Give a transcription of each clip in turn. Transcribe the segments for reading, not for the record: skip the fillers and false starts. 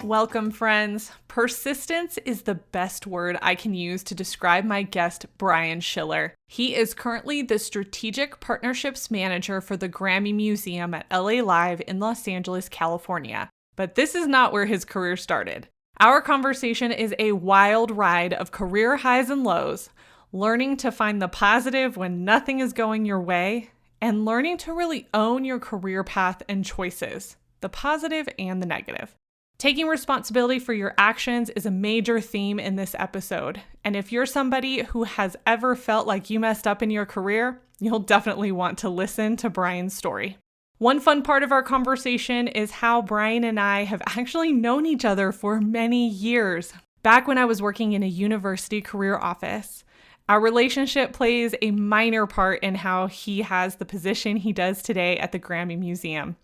Welcome, friends. Persistence is the best word I can use to describe my guest, Brian Schiller. He is currently the Strategic Partnerships Manager for the Grammy Museum at LA Live in Los Angeles, California. But this is not where his career started. Our conversation is a wild ride of career highs and lows, learning to find the positive when nothing is going your way, and learning to really own your career path and choices, the positive and the negative. Taking responsibility for your actions is a major theme in this episode. And if you're somebody who has ever felt like you messed up in your career, you'll definitely want to listen to Brian's story. One fun part of our conversation is how Brian and I have actually known each other for many years. Back when I was working in a university career office, our relationship plays a minor part in how he has the position he does today at the Grammy Museum.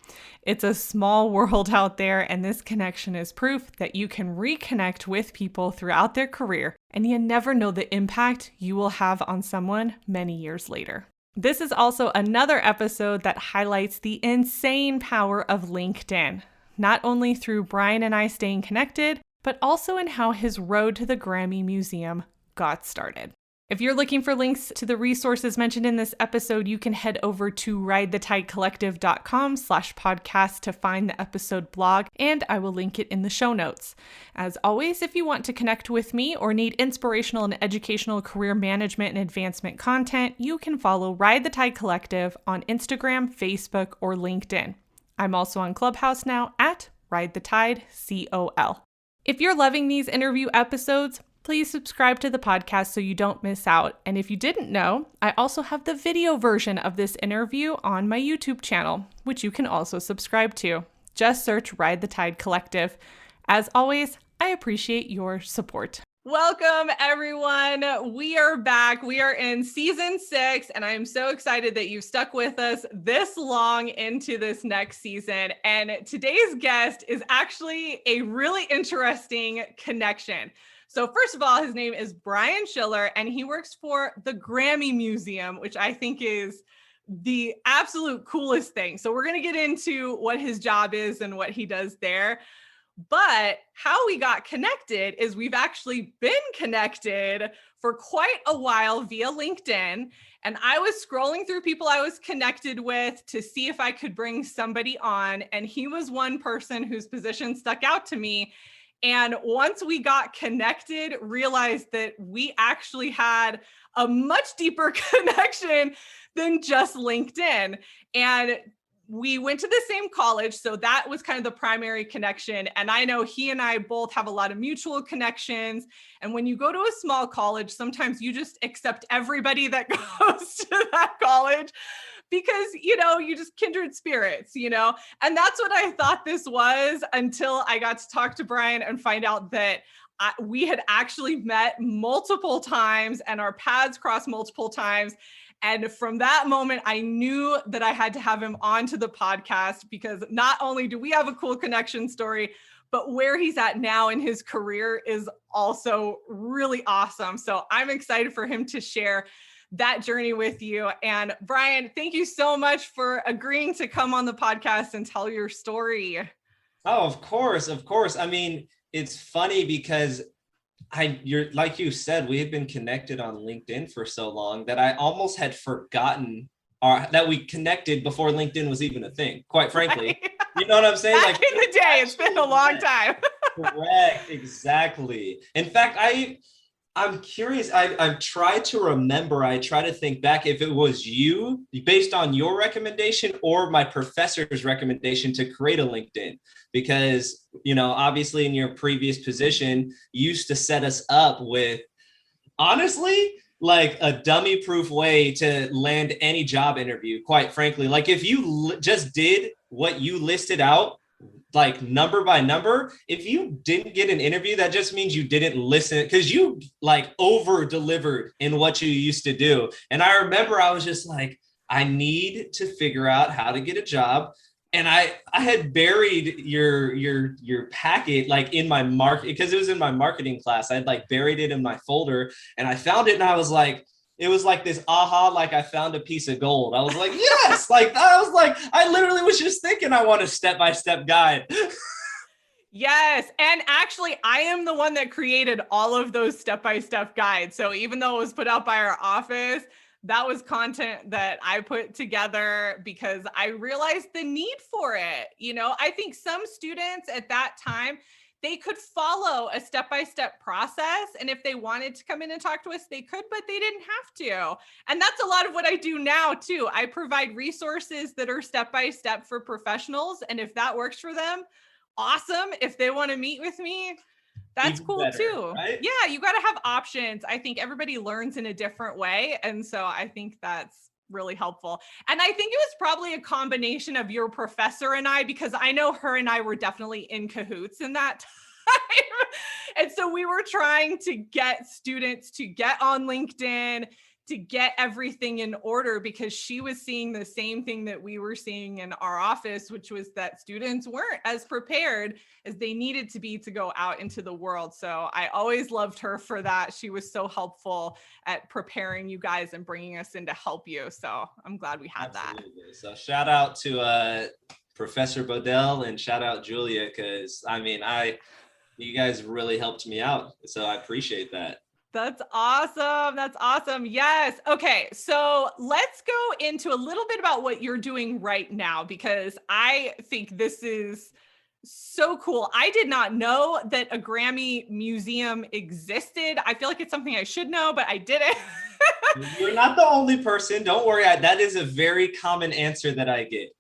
It's a small world out there, and this connection is proof that you can reconnect with people throughout their career, and you never know the impact you will have on someone many years later. This is also another episode that highlights the insane power of LinkedIn, not only through Brian and I staying connected, but also in how his road to the Grammy Museum got started. If you're looking for links to the resources mentioned in this episode, you can head over to ridethetidecollective.com/podcast to find the episode blog, and I will link it in the show notes. As always, if you want to connect with me or need inspirational and educational career management and advancement content, you can follow Ride the Tide Collective on Instagram, Facebook, or LinkedIn. I'm also on Clubhouse now at Ride the Tide COL. If you're loving these interview episodes, please subscribe to the podcast so you don't miss out. And if you didn't know, I also have the video version of this interview on my YouTube channel, which you can also subscribe to. Just search Ride the Tide Collective. As always, I appreciate your support. Welcome, everyone. We are back. We are in season 6, and I'm so excited that you've stuck with us this long into this next season. And today's guest is actually a really interesting connection. So first of all, his name is Brian Schiller, and he works for the Grammy Museum, which I think is the absolute coolest thing. So we're going to get into what his job is and what he does there. But how we got connected is we've actually been connected for quite a while via LinkedIn. And I was scrolling through people I was connected with to see if I could bring somebody on. And he was one person whose position stuck out to me. And once we got connected, realized that we actually had a much deeper connection than just LinkedIn. And we went to the same college, so that was kind of the primary connection. And I know he and I both have a lot of mutual connections. And when you go to a small college, sometimes you just accept everybody that goes to that college, because, you just kindred spirits, and that's what I thought this was until I got to talk to Brian and find out that we had actually met multiple times and our paths crossed multiple times. And from that moment, I knew that I had to have him onto the podcast, because not only do we have a cool connection story, but where he's at now in his career is also really awesome. So I'm excited for him to share that journey with you. And Brian, thank you so much for agreeing to come on the podcast and tell your story. Oh, of course. I mean, it's funny because you're like you said, we had been connected on LinkedIn for so long that I almost had forgotten that we connected before LinkedIn was even a thing, quite frankly. Right. You know what I'm saying? Back in the day, it's been a long time. Correct, exactly. In fact, I'm curious. I've tried to remember. I try to think back if it was you, based on your recommendation or my professor's recommendation to create a LinkedIn, because, obviously in your previous position, you used to set us up with, honestly, like a dummy proof way to land any job interview, quite frankly. Like if you just did what you listed out, like number by number, if you didn't get an interview, that just means you didn't listen, because you like over delivered in what you used to do. And I remember I was just like, I need to figure out how to get a job. And I had buried your packet like in my because it was in my marketing class. I'd like buried it in my folder, and I found it, and I was like, it was like this aha, like I found a piece of gold. I was like, yes, I literally was just thinking I want a step-by-step guide. Yes. And actually, I am the one that created all of those step-by-step guides. So even though it was put out by our office, that was content that I put together because I realized the need for it. I think some students at that time, they could follow a step-by-step process. And if they wanted to come in and talk to us, they could, but they didn't have to. And that's a lot of what I do now too. I provide resources that are step-by-step for professionals. And if that works for them, awesome. If they want to meet with me, that's Even cool better, too. right? Yeah, you got to have options. I think everybody learns in a different way. And so I think that's really helpful. And I think it was probably a combination of your professor and I, because I know her and I were definitely in cahoots in that time. And so we were trying to get students to get on LinkedIn, to get everything in order, because she was seeing the same thing that we were seeing in our office, which was that students weren't as prepared as they needed to be to go out into the world. So I always loved her for that. She was so helpful at preparing you guys and bringing us in to help you. So I'm glad we had Absolutely. So shout out to Professor Bodell and shout out Julia, because you guys really helped me out. So I appreciate that. That's awesome. That's awesome. Yes. Okay. So let's go into a little bit about what you're doing right now, because I think this is so cool. I did not know that a Grammy museum existed. I feel like it's something I should know, but I didn't. You're not the only person. Don't worry. That is a very common answer that I get.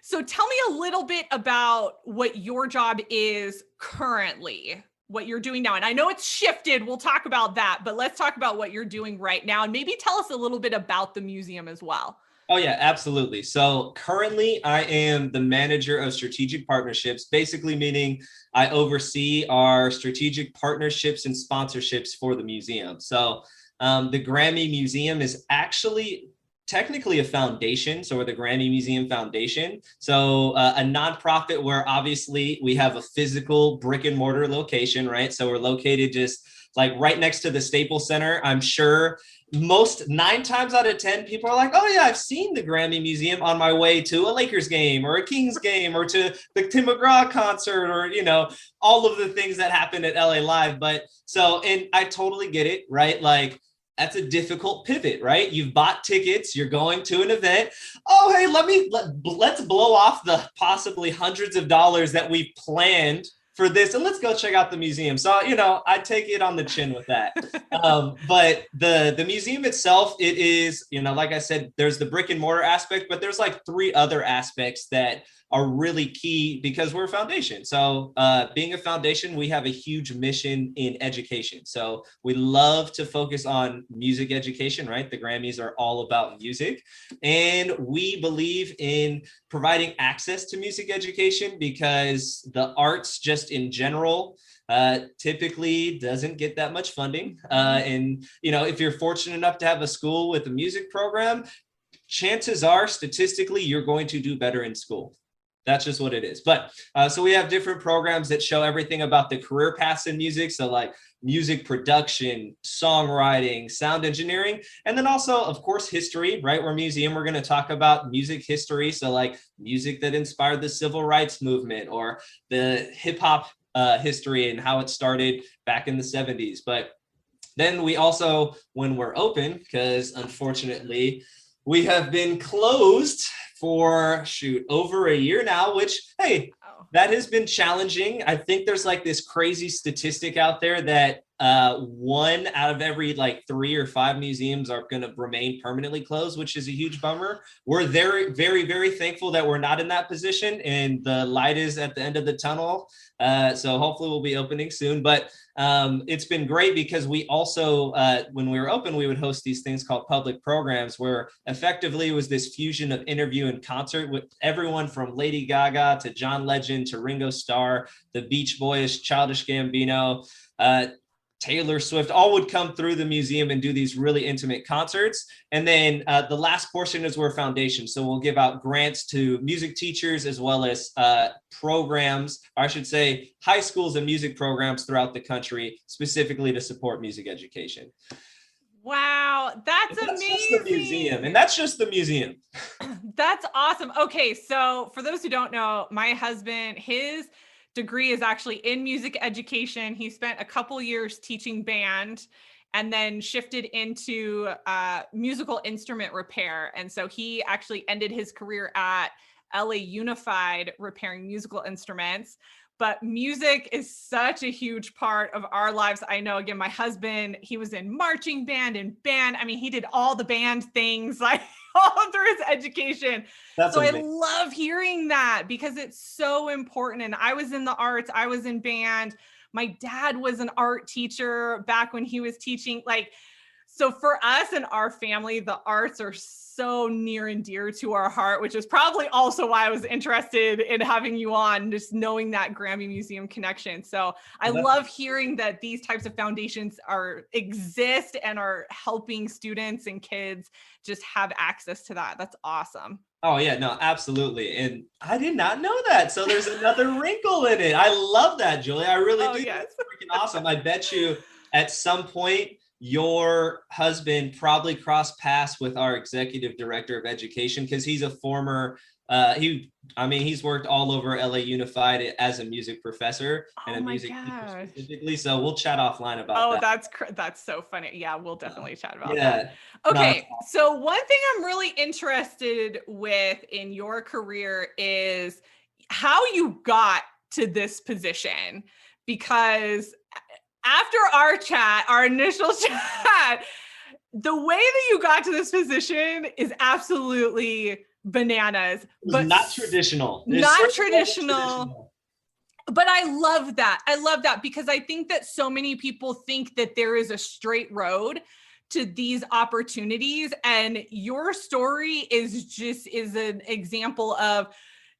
So tell me a little bit about what your job is currently, what you're doing now. And I know it's shifted. We'll talk about that, but let's talk about what you're doing right now and maybe tell us a little bit about the museum as well. Oh, yeah, absolutely. So currently I am the manager of strategic partnerships, basically meaning I oversee our strategic partnerships and sponsorships for the museum. So the Grammy Museum is actually technically a foundation. So we're the Grammy Museum Foundation. So a nonprofit where obviously we have a physical brick and mortar location, right? So we're located just like right next to the Staples Center. I'm sure most 9 times out of 10 people are like, oh yeah, I've seen the Grammy Museum on my way to a Lakers game or a Kings game or to the Tim McGraw concert or, all of the things that happen at LA Live. But so, and I totally get it, right? Like, that's a difficult pivot, right? You've bought tickets, you're going to an event. Oh, hey, let's blow off the possibly hundreds of dollars that we've planned for this, and let's go check out the museum. So, I take it on the chin with that. But the museum itself, it is, like I said, there's the brick and mortar aspect, but there's like 3 other aspects that are really key because we're a foundation. So being a foundation, we have a huge mission in education. So we love to focus on music education, right? The Grammys are all about music. And we believe in providing access to music education because the arts just in general typically doesn't get that much funding. And, if you're fortunate enough to have a school with a music program, chances are statistically you're going to do better in school. That's just what it is. But so we have different programs that show everything about the career paths in music. So like music production, songwriting, sound engineering, and then also, of course, history, right? We're a museum. We're going to talk about music history. So like music that inspired the civil rights movement or the hip hop history and how it started back in the 70s. But then we also, when we're open, because unfortunately we have been closed for over a year now, which, hey, that has been challenging. I think there's like this crazy statistic out there that 1 out of every like 3 or 5 museums are going to remain permanently closed, which is a huge bummer. We're very, very, very thankful that we're not in that position and the light is at the end of the tunnel. So hopefully we'll be opening soon. But it's been great because we also, when we were open, we would host these things called public programs where effectively it was this fusion of interview and concert with everyone from Lady Gaga to John Legend to Ringo Starr, the Beach Boys, Childish Gambino, Taylor Swift, all would come through the museum and do these really intimate concerts. And then the last portion is where foundation. So we'll give out grants to music teachers as well as programs, or I should say high schools and music programs throughout the country, specifically to support music education. Wow, that's amazing. Just the museum, and that's just the museum. That's awesome. Okay, so for those who don't know, my husband, his degree is actually in music education. He spent a couple years teaching band and then shifted into musical instrument repair. And so he actually ended his career at LA Unified repairing musical instruments. But music is such a huge part of our lives. I know, again, my husband, he was in marching band and band. I mean, he did all the band things like all through his education. That's So I amazing. love hearing that because it's so important. And I was in the arts, I was in band. My dad was an art teacher back when he was teaching. Like, so for us and our family, the arts are so near and dear to our heart, which is probably also why I was interested in having you on, just knowing that Grammy Museum connection. So I Well, that's love hearing that these types of foundations exist and are helping students and kids just have access to that. That's awesome. Oh yeah, no, absolutely. And I did not know that. So there's another wrinkle in it. I love that, Julie. I really Oh, do. yes. That's freaking awesome. I bet you at some point your husband probably crossed paths with our executive director of education because he's a former he's worked all over LA Unified as a music professor and Oh a my music teacher gosh. specifically. So we'll chat offline about Oh, that. that's so funny. Yeah, we'll definitely chat about that. Yeah. No, Okay, so one thing I'm really interested with in your career is how you got to this position because after our chat, our initial chat, the way that you got to this position is absolutely bananas, it was but not traditional. It not certainly wasn't traditional. But I love that. I love that because I think that so many people think that there is a straight road to these opportunities. And your story is an example of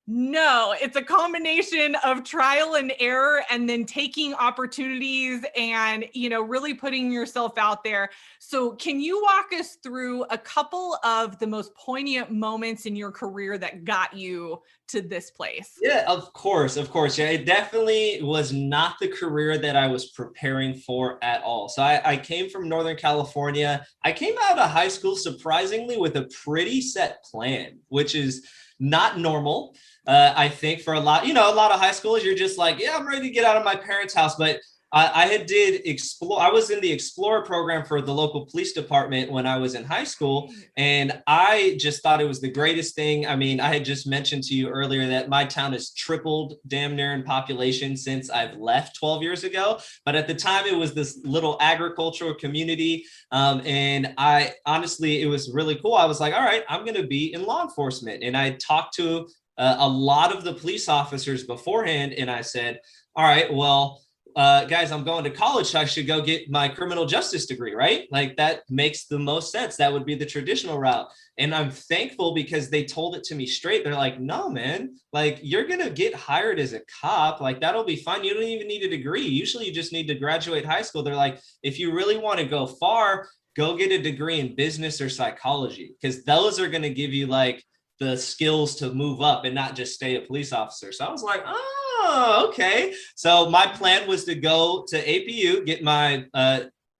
no, it's a combination of trial and error and then taking opportunities and, really putting yourself out there. So can you walk us through a couple of the most poignant moments in your career that got you to this place? Yeah, of course, of course. Yeah, it definitely was not the career that I was preparing for at all. So I came from Northern California. I came out of high school surprisingly with a pretty set plan, which is not normal. I think for a lot of high schoolers, you're just like, yeah, I'm ready to get out of my parents' house. But I had did explore. I was in the Explorer program for the local police department when I was in high school, and I just thought it was the greatest thing. I mean, I had just mentioned to you earlier that my town has tripled damn near in population since I've left 12 years ago. But at the time, it was this little agricultural community, and I honestly, it was really cool. I was like, all right, I'm going to be in law enforcement, and I talked to a lot of the police officers beforehand, and I said, all right, well, guys, I'm going to college, so I should go get my criminal justice degree, right? Like that makes the most sense. That would be the traditional route. And I'm thankful because they told it to me straight. They're like, no, man, like you're going to get hired as a cop. Like that'll be fine. You don't even need a degree. Usually you just need to graduate high school. They're like, if you really want to go far, go get a degree in business or psychology, because those are going to give you like the skills to move up and not just stay a police officer. So I was like, oh, okay. So my plan was to go to APU, get my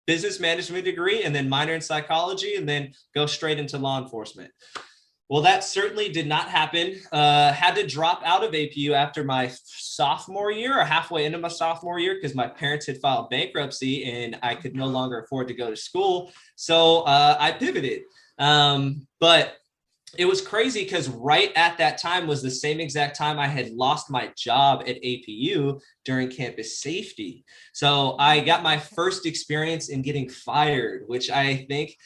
business management degree and then minor in psychology and then go straight into law enforcement. Well, that certainly did not happen. Had to drop out of APU after my sophomore year or halfway into my sophomore year because my parents had filed bankruptcy and I could no longer afford to go to school. So I pivoted. But it was crazy because right at that time was the same exact time I had lost my job at APU during campus safety. So I got my first experience in getting fired, which I think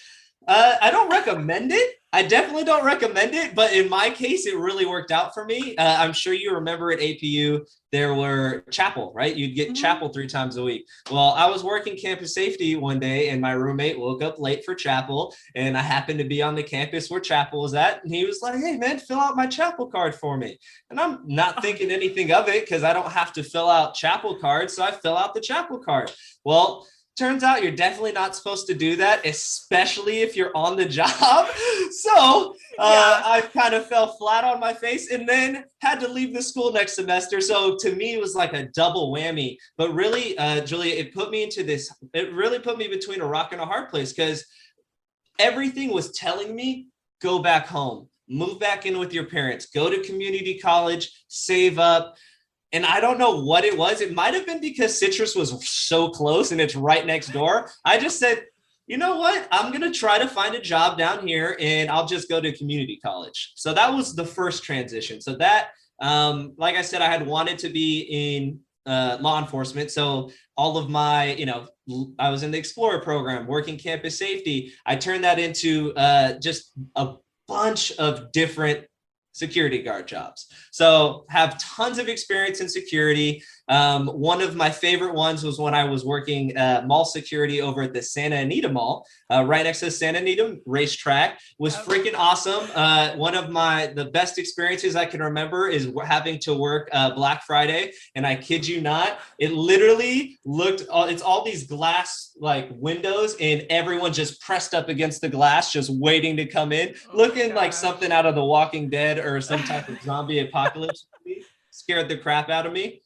I don't recommend it. I definitely don't recommend it, but in my case, it really worked out for me. I'm sure you remember at APU, there were chapel, right? You'd get chapel 3 times a week. Well, I was working campus safety one day and my roommate woke up late for chapel and I happened to be on the campus where chapel was at. And he was like, hey man, fill out my chapel card for me. And I'm not thinking anything of it because I don't have to fill out chapel cards. So I fill out the chapel card. Well, turns out you're definitely not supposed to do that, especially if you're on the job. So I kind of fell flat on my face and then had to leave the school next semester. So to me, it was like a double whammy. But really, Julia, it really put me between a rock and a hard place because everything was telling me, go back home, move back in with your parents, go to community college, save up. And I don't know what it was. It might have been because Citrus was so close and it's right next door. I just said, you know what? I'm going to try to find a job down here and I'll just go to community college. So that was the first transition. So that, like I said, I had wanted to be in law enforcement. So all of my, I was in the Explorer program, working campus safety. I turned that into just a bunch of different security guard jobs. So have tons of experience in security. One of my favorite ones was when I was working mall security over at the Santa Anita Mall, right next to the Santa Anita racetrack. Was freaking awesome. One of the best experiences I can remember is having to work Black Friday. And I kid you not, it literally it's all these glass like windows and everyone just pressed up against the glass, just waiting to come in, looking like something out of The Walking Dead or some type of zombie apocalypse movie. Scared the crap out of me.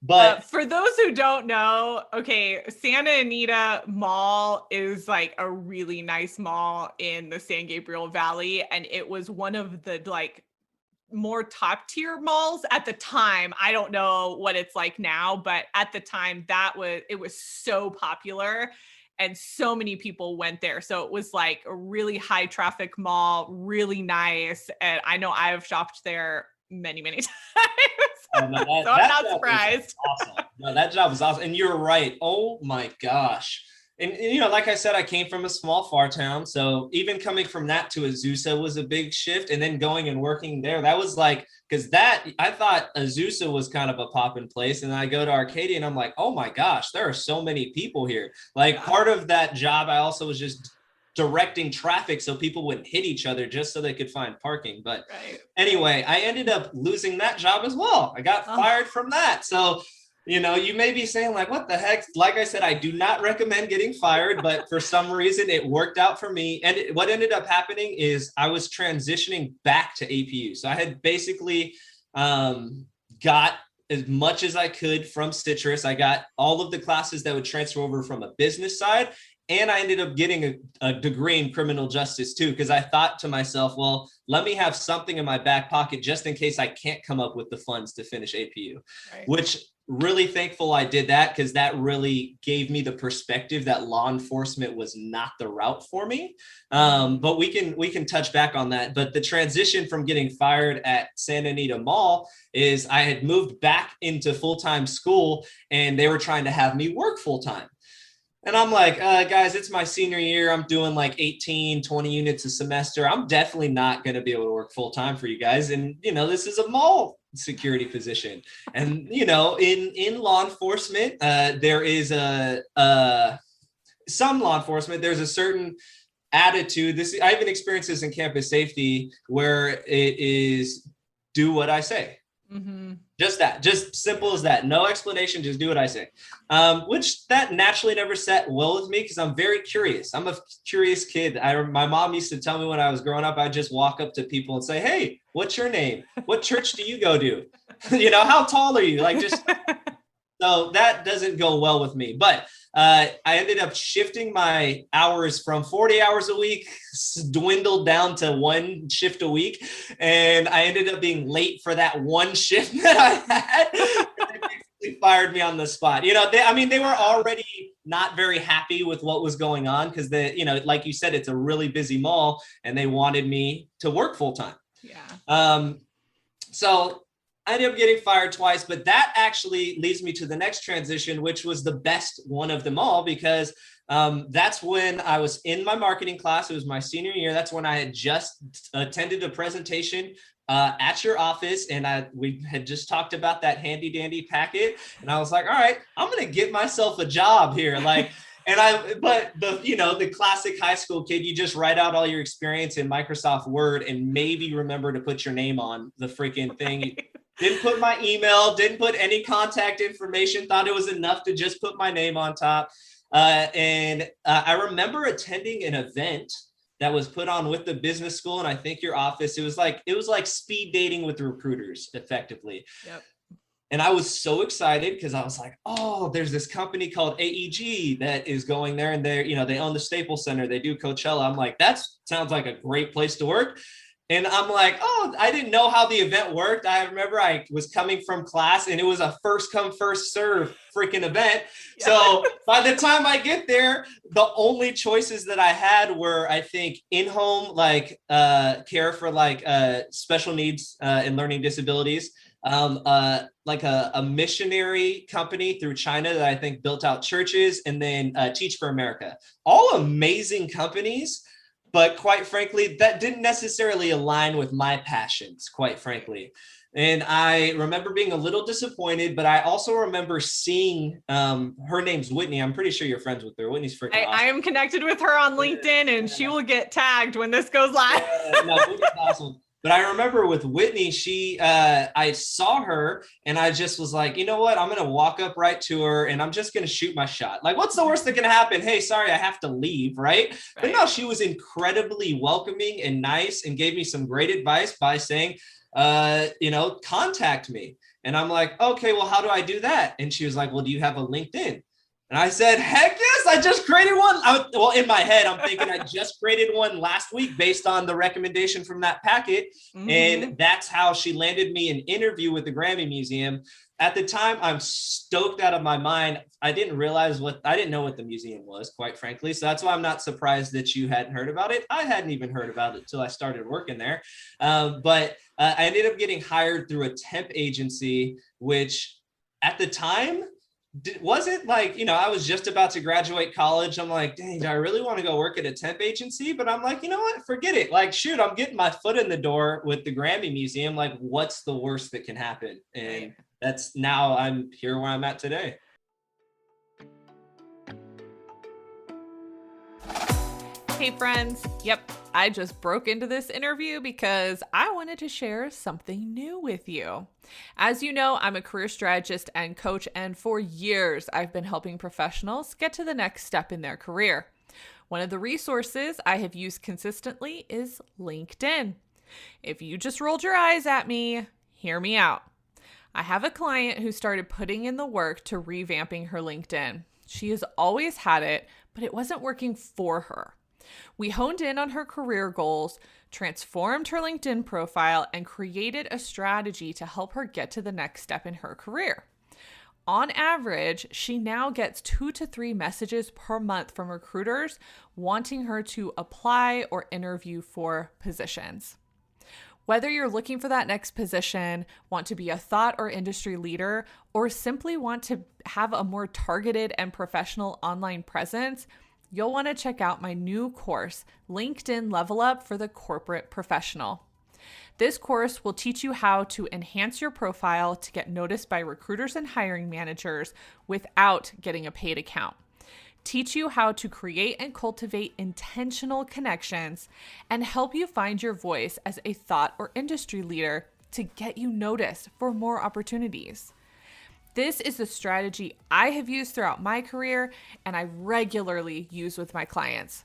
But for those who don't know, okay, Santa Anita Mall is like a really nice mall in the San Gabriel Valley, and it was one of the like more top tier malls at the time. I don't know what it's like now, but at the time it was so popular and so many people went there. So it was like a really high traffic mall, really nice. And I know I've shopped there many, many times. So I'm not surprised. Awesome. No, that job was awesome. And you're right. Oh my gosh. And like I said, I came from a small far town. So even coming from that to Azusa was a big shift. And then going and working there, that was like, because I thought Azusa was kind of a poppin' place. And I go to Arcadia and I'm like, oh my gosh, there are so many people here. Like part of that job, I also was just directing traffic so people wouldn't hit each other just so they could find parking. But anyway, I ended up losing that job as well. I got fired from that. So, you may be saying like, what the heck? Like I said, I do not recommend getting fired, but for some reason it worked out for me. And what ended up happening is I was transitioning back to APU. So I had basically got as much as I could from Citrus. I got all of the classes that would transfer over from a business side. And I ended up getting a degree in criminal justice too, because I thought to myself, well, let me have something in my back pocket just in case I can't come up with the funds to finish APU, which really thankful I did that, because that really gave me the perspective that law enforcement was not the route for me. But we can touch back on that. But the transition from getting fired at Santa Anita Mall is I had moved back into full-time school and they were trying to have me work full-time. And I'm like, guys, it's my senior year. I'm doing like 18, 20 units a semester. I'm definitely not going to be able to work full time for you guys. And, this is a mall security position. And, in law enforcement, there is some law enforcement, there's a certain attitude. I even experienced this in campus safety where it is do what I say. Mm-hmm. Just simple as that. No explanation, just do what I say. Which that naturally never sat well with me because I'm very curious. I'm a curious kid. My mom used to tell me when I was growing up, I'd just walk up to people and say, hey, what's your name? What church do you go to? How tall are you? Like just, so that doesn't go well with me. But I ended up shifting my hours from 40 hours a week, dwindled down to one shift a week. And I ended up being late for that one shift that I had. They basically fired me on the spot. They were already not very happy with what was going on because like you said, it's a really busy mall and they wanted me to work full time. Yeah. So I ended up getting fired twice, but that actually leads me to the next transition, which was the best one of them all, because that's when I was in my marketing class. It was my senior year. That's when I had just attended a presentation at your office, and we had just talked about that handy dandy packet. And I was like, all right, I'm going to get myself a job here. But the classic high school kid, you just write out all your experience in Microsoft Word and maybe remember to put your name on the freaking thing. Didn't put my email, didn't put any contact information, thought it was enough to just put my name on top. And I remember attending an event that was put on with the business school, and I think your office, it was like speed dating with recruiters, effectively. Yep. And I was so excited because I was like, oh, there's this company called AEG that is going there, and they own the Staples Center. They do Coachella. I'm like, that sounds like a great place to work. And I'm like, oh, I didn't know how the event worked. I remember I was coming from class and it was a first come, first serve freaking event. Yeah. So by the time I get there, the only choices that I had were, I think, in-home, like care for like special needs and learning disabilities, like a missionary company through China that I think built out churches, and then Teach for America. All amazing companies. But quite frankly, that didn't necessarily align with my passions, quite frankly. And I remember being a little disappointed, but I also remember seeing her name's Whitney. I'm pretty sure you're friends with her. Whitney's freaking awesome. I am connected with her on LinkedIn, and she will get tagged when this goes live. No, Whitney's awesome. But I remember with Whitney, I saw her and I just was like, you know what? I'm going to walk up right to her and I'm just going to shoot my shot. Like, what's the worst that can happen? Hey, sorry, I have to leave, right? But no, she was incredibly welcoming and nice and gave me some great advice by saying, contact me. And I'm like, okay, well, how do I do that? And she was like, well, do you have a LinkedIn? And I said, heck yes, I just created one. Well, in my head, I'm thinking I just created one last week based on the recommendation from that packet. Mm-hmm. And that's how she landed me an interview with the Grammy Museum. At the time, I'm stoked out of my mind. I didn't know what the museum was, quite frankly. So that's why I'm not surprised that you hadn't heard about it. I hadn't even heard about it until I started working there. But I ended up getting hired through a temp agency, which at the time, wasn't like, I was just about to graduate college. I'm like, dang, do I really want to go work at a temp agency? But I'm like, you know what? Forget it. Like, shoot, I'm getting my foot in the door with the Grammy Museum. Like, what's the worst that can happen? And that's now I'm here where I'm at today. Hey friends, yep, I just broke into this interview because I wanted to share something new with you. As you know, I'm a career strategist and coach, and for years I've been helping professionals get to the next step in their career. One of the resources I have used consistently is LinkedIn. If you just rolled your eyes at me, hear me out. I have a client who started putting in the work to revamping her LinkedIn. She has always had it, but it wasn't working for her. We honed in on her career goals, transformed her LinkedIn profile, and created a strategy to help her get to the next step in her career. On average, she now gets 2 to 3 messages per month from recruiters wanting her to apply or interview for positions. Whether you're looking for that next position, want to be a thought or industry leader, or simply want to have a more targeted and professional online presence, you'll want to check out my new course, LinkedIn Level Up for the Corporate Professional. This course will teach you how to enhance your profile to get noticed by recruiters and hiring managers without getting a paid account. Teach you how to create and cultivate intentional connections, and help you find your voice as a thought or industry leader to get you noticed for more opportunities. This is the strategy I have used throughout my career and I regularly use with my clients.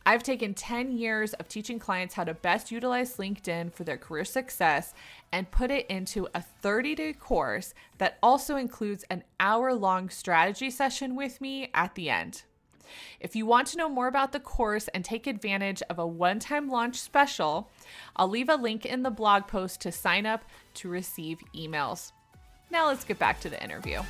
I've taken 10 years of teaching clients how to best utilize LinkedIn for their career success and put it into a 30-day course that also includes an hour-long strategy session with me at the end. If you want to know more about the course and take advantage of a one-time launch special, I'll leave a link in the blog post to sign up to receive emails. Now let's get back to the interview.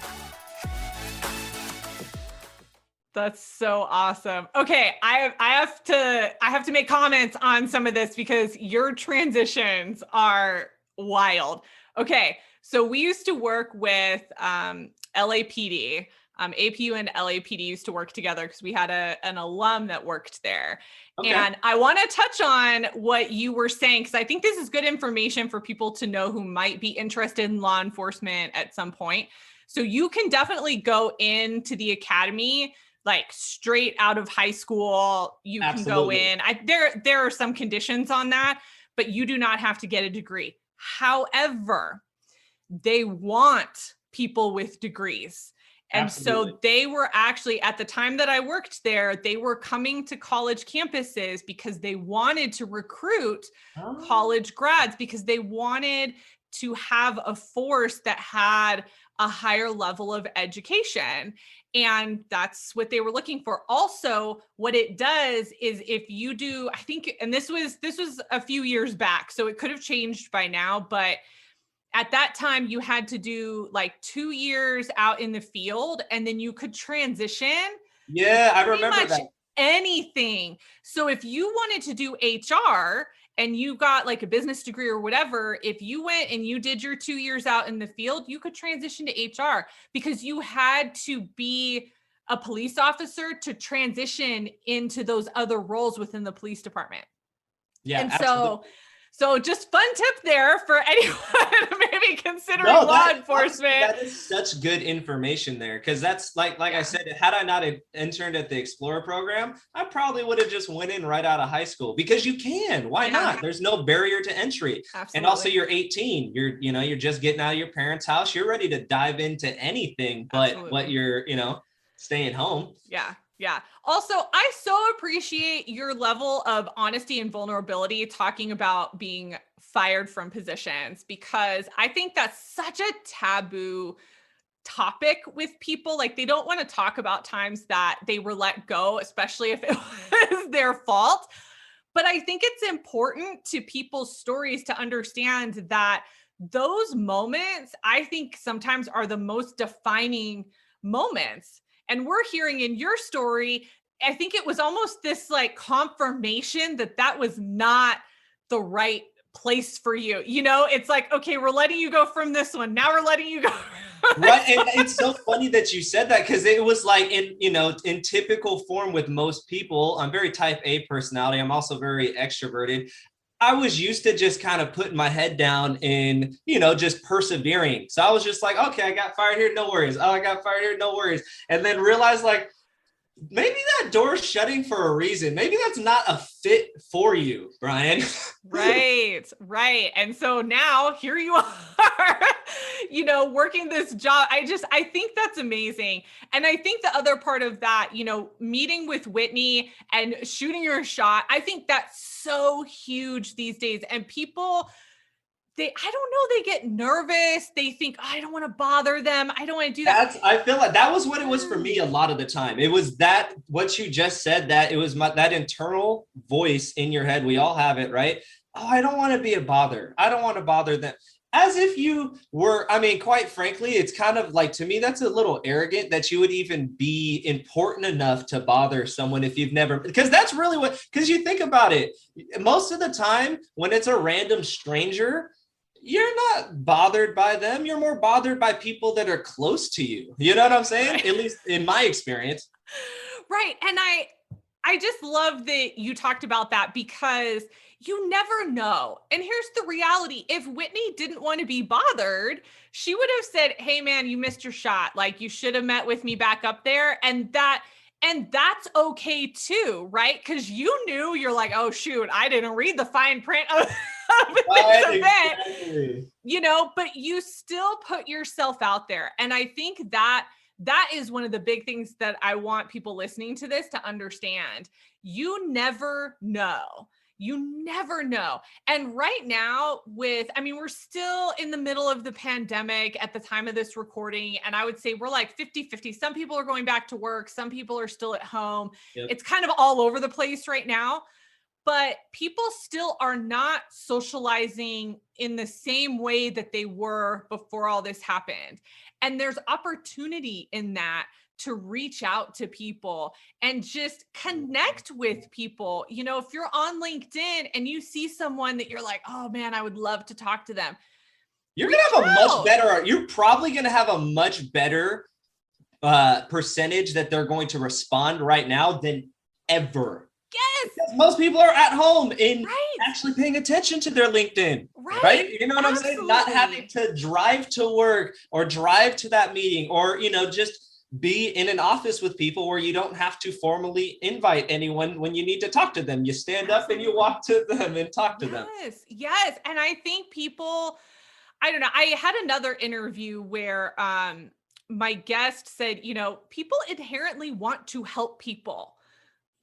That's so awesome. Okay, I have to make comments on some of this because your transitions are wild. Okay, so we used to work with LAPD. APU and LAPD used to work together because we had an alum that worked there. Okay. And I want to touch on what you were saying, because I think this is good information for people to know who might be interested in law enforcement at some point. So you can definitely go into the academy, like straight out of high school. You Absolutely. Can go in. There are some conditions on that, but you do not have to get a degree. However, they want people with degrees. And Absolutely. So they were actually, at the time that I worked there, they were coming to college campuses because they wanted to recruit college grads, because they wanted to have a force that had a higher level of education. And that's what they were looking for. Also, what it does is if you do, I think, and this was a few years back, so it could have changed by now, but at that time you had to do like 2 years out in the field and then you could transition Yeah, I pretty remember much that. anything. So if you wanted to do HR and you got like a business degree or whatever, if you went and you did your 2 years out in the field, you could transition to HR because you had to be a police officer to transition into those other roles within the police department. Yeah, And absolutely. so just fun tip there for anyone maybe considering No, law that honestly, enforcement. that is such good information there, because that's like I Yeah. said, had I not interned at the Explorer program, I probably would have just went in right out of high school, because you can. Why Yeah. not? There's no barrier to entry. Absolutely. And also you're 18. You're just getting out of your parents' house. You're ready to dive into anything but Absolutely. what you're, staying home. Yeah. Yeah. Also, I so appreciate your level of honesty and vulnerability talking about being fired from positions, because I think that's such a taboo topic with people. Like, they don't want to talk about times that they were let go, especially if it was their fault. But I think it's important to people's stories to understand that those moments, I think, sometimes are the most defining moments. And we're hearing in your story, I think it was almost this like confirmation that that was not the right place for you. It's like, okay, we're letting you go from this one. Now we're letting you go. Right. And it's so funny that you said that, because it was like in typical form with most people. I'm very type A personality. I'm also very extroverted. I was used to just kind of putting my head down and, just persevering. So I was just like, okay, I got fired here, no worries. Oh, I got fired here, no worries. And then realized, like, maybe that door's shutting for a reason. Maybe that's not a fit for you, Brian. Right. And so now here you are, working this job. I think that's amazing. And I think the other part of that, meeting with Whitney and shooting your shot, I think that's so huge these days. And people, I don't know, they get nervous. They think, I don't want to bother them. I don't want to do that. I feel like that was what it was for me a lot of the time. It was that, what you just said, that it was that internal voice in your head. We all have it, right? Oh, I don't want to be a bother. I don't want to bother them. As if you were, quite frankly, it's kind of like, to me, that's a little arrogant that you would even be important enough to bother someone if you've never, because that's really because you think about it, most of the time when it's a random stranger, you're not bothered by them. You're more bothered by people that are close to you. You know what I'm saying? Right. At least in my experience. Right. And I just love that you talked about that, because you never know. And here's the reality. If Whitney didn't want to be bothered, she would have said, hey man, you missed your shot. Like, you should have met with me back up there. And that's okay too, right? Because you're like, oh shoot, I didn't read the fine print of this event, exactly. But you still put yourself out there. And I think that is one of the big things that I want people listening to this to understand. You never know. You never know. And right now we're still in the middle of the pandemic at the time of this recording. And I would say we're like 50-50. Some people are going back to work. Some people are still at home. Yep. It's kind of all over the place right now, but people still are not socializing in the same way that they were before all this happened. And there's opportunity in that to reach out to people and just connect with people. If you're on LinkedIn and you see someone that you're like, oh man, I would love to talk to them. You're probably going to have a much better percentage that they're going to respond right now than ever. Yes. Because most people are at home and actually paying attention to their LinkedIn, right? You know what I'm saying? Not having to drive to work or drive to that meeting, or, just be in an office with people where you don't have to formally invite anyone when you need to talk to them. You stand up and you walk to them and talk to them. Yes. And I think people, I don't know, I had another interview where my guest said, people inherently want to help people.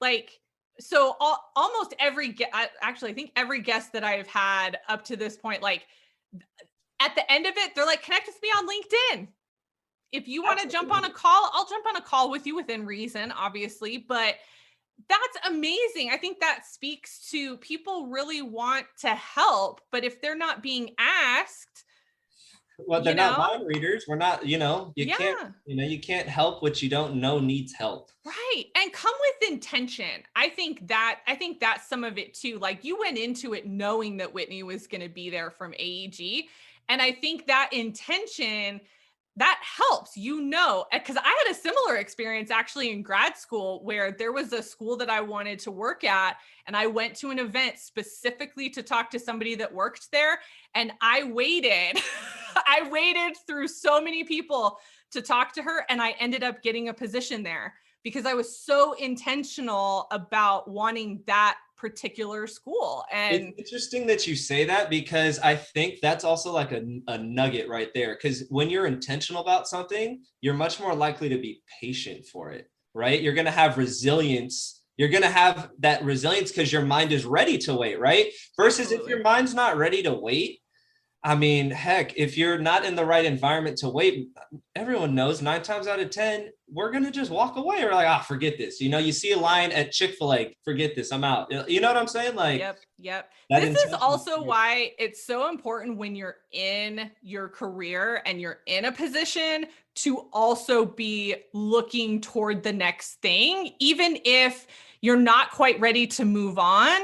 Like, so almost every, actually, I think every guest that I've had up to this point, like, at the end of it, they're like, connect with me on LinkedIn. If you want to jump on a call, I'll jump on a call with you within reason, obviously, but that's amazing. I think that speaks to people really want to help, but if they're not being asked, Well, they're not mind readers. We're not, yeah. you can't help what you don't know needs help. Right. And come with intention. I think that's some of it too. Like you went into it knowing that Whitney was going to be there from AEG. And I think that intention that helps, because I had a similar experience actually in grad school where there was a school that I wanted to work at. And I went to an event specifically to talk to somebody that worked there. And I waited, I waited through so many people to talk to her. And I ended up getting a position there because I was so intentional about wanting that particular school. And it's interesting that you say that, because I think that's also like a nugget right there. Because when you're intentional about something, you're much more likely to be patient for it, right? You're going to have resilience. You're going to have that resilience because your mind is ready to wait, right? Versus Absolutely. If your mind's not ready to wait, I mean, heck, if you're not in the right environment to wait, everyone knows 9 times out of 10, we're going to just walk away. We're like, forget this. You see a line at Chick-fil-A, forget this, I'm out. You know what I'm saying? Like, Yep. This is also why it's so important when you're in your career and you're in a position to also be looking toward the next thing, even if you're not quite ready to move on.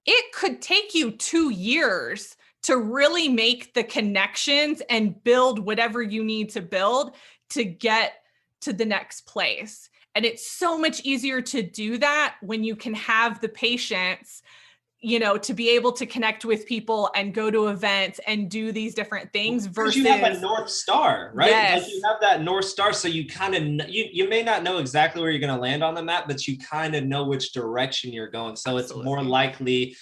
It could take you 2 years to really make the connections and build whatever you need to build to get to the next place. And it's so much easier to do that when you can have the patience, to be able to connect with people and go to events and do these different things versus you have a North Star, right? Yes. Like you have that North Star. So you kind of, you may not know exactly where you're going to land on the map, but you kind of know which direction you're going. So Absolutely. It's more likely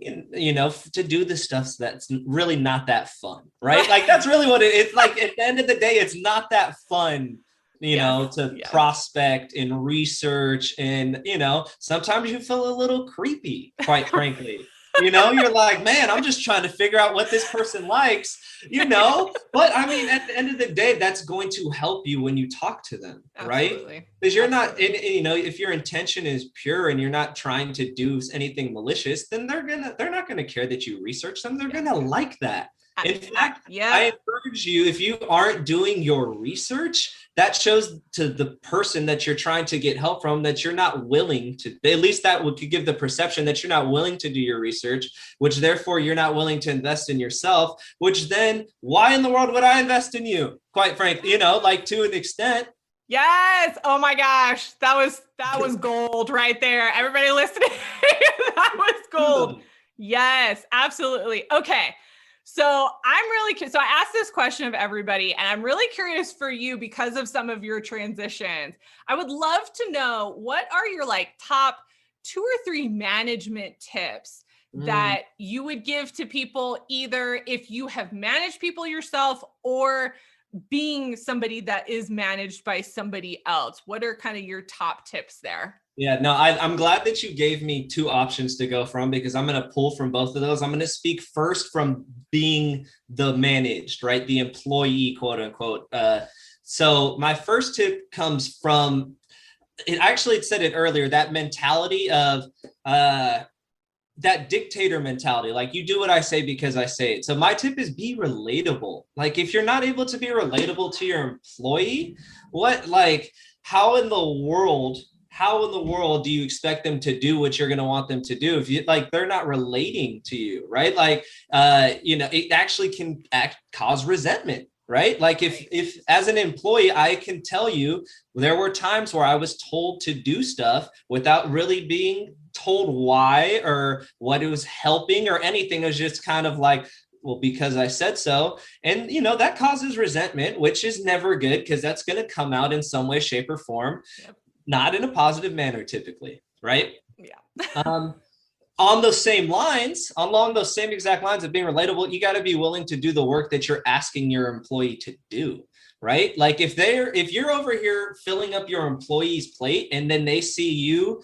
to do the stuff that's really not that fun, right? Like that's really what it's like. At the end of the day, it's not that fun, to prospect and research. And, sometimes you feel a little creepy, quite frankly. You're like, man, I'm just trying to figure out what this person likes, but I mean, at the end of the day, that's going to help you when you talk to them, Absolutely. Right? Because you're not, if your intention is pure and you're not trying to do anything malicious, then they're not going to care that you research them. They're going to like that. In fact, I encourage you, if you aren't doing your research, that shows to the person that you're trying to get help from that you're not willing to, at least that could give the perception that you're not willing to do your research, which therefore you're not willing to invest in yourself, which then why in the world would I invest in you? Quite frankly, like to an extent. Yes. Oh my gosh. That was gold right there. Everybody listening. That was gold. Yes, absolutely. Okay. So so I asked this question of everybody, and I'm really curious for you because of some of your transitions. I would love to know, what are your top 2 or 3 management tips that you would give to people, either if you have managed people yourself or being somebody that is managed by somebody else? What are kind of your top tips there? Yeah, no, I'm glad that you gave me 2 options to go from, because I'm going to pull from both of those. I'm going to speak first from being the managed, right? The employee, quote unquote. So my first tip comes from, it said it earlier, that mentality of, that dictator mentality, like you do what I say because I say it. So my tip is be relatable. Like if you're not able to be relatable to your employee, how in the world do you expect them to do what you're going to want them to do if you they're not relating to you, right? It actually can cause resentment, right? Like if as an employee, I can tell you there were times where I was told to do stuff without really being told why or what it was helping or anything. It was just kind of like, well, because I said so. And, that causes resentment, which is never good because that's going to come out in some way, shape, or form. Yep. Not in a positive manner, typically, right? Yeah. Along those same exact lines of being relatable, you got to be willing to do the work that you're asking your employee to do, right? Like if you're over here filling up your employee's plate and then they see you